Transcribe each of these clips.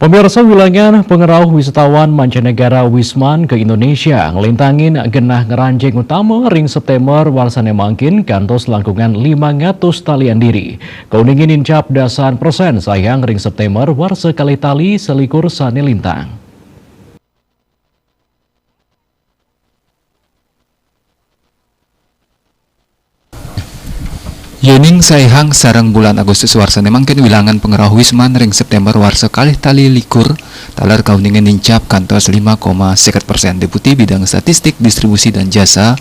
Pemirsa, wilangan pengerau wisatawan mancanegara Wisman ke Indonesia ngelintangin genah ngeranjing utama ring September warsane mangkin kantos langkungan 500 talian diri. Kauningin incap dasan persen sayang ring September warsa kali tali selikur sane lintang. Yening saihang sarang bulan Agustus warsane mangkin wilangan pengerau Wisman ring September warsa kalih tali likur talar kauningan nincap kantos 5,1%. Deputi Bidang Statistik Distribusi dan Jasa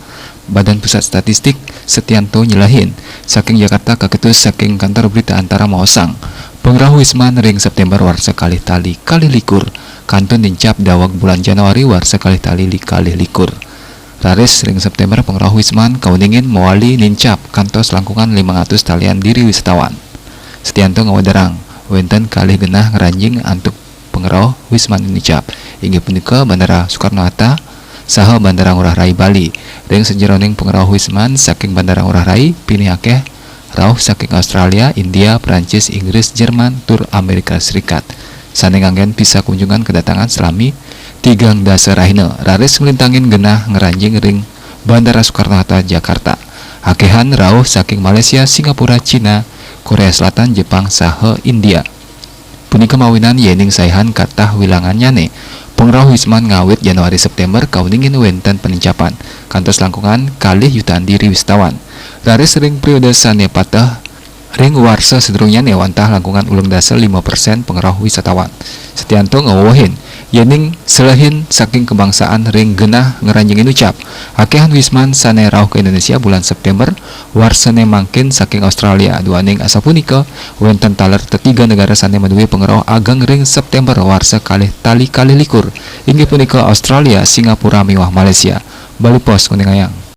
Badan Pusat Statistik Setianto nyelahin saking Jakarta kaketus saking kantor berita antara Maosang pengerau Wisman ring September warsa kalih tali kalih likur kantun nincap dawag bulan Januari warsa kalih tali kalih likur. Raris ring September pengerau Wisman kauningin mewali nincap kantos langkungan 500 talian diri wisatawan. Setianto ngawadarang wenten kalih genah ngeranjing antuk pengerau Wisman nincap inggih punika Bandara Soekarno-Hatta saha Bandara Ngurah Rai Bali. Ring sejeroning pengerau Wisman saking Bandara Ngurah Rai pilih akeh rauh saking Australia, India, Prancis, Inggris, Jerman, tur Amerika Serikat. Sanenganggen bisa kunjungan kedatangan selami tigang dasar rahina raris ngelintangin genah ngeranjing ring Bandara Soekarno-Hatta Jakarta. Akehan rauh saking Malaysia, Singapura, Cina, Korea Selatan, Jepang, saha India. Punika mawinan yening saihan katah wilangannya ne pengerau Wisman ngawit Januari September kauningin wenten penincapan kantos langkungan kalih jutaan diri wisatawan. Raris ring periode sane patah ring warsa sedurungnya newantah langkungan ulung dasar 5% pengerau wisatawan. Setianto ngawohin yening selahin saking kebangsaan ring genah ngeranjingin ucap akehan Wisman sane rauh ke Indonesia bulan September warsane mangkin saking Australia duaning asa punika wenten taler tetiga negara sane maduwe pengerau agang ring September warsa kalih tali kalih likur inggih punika Australia, Singapura miwah Malaysia. Bali Pos kuning ayang.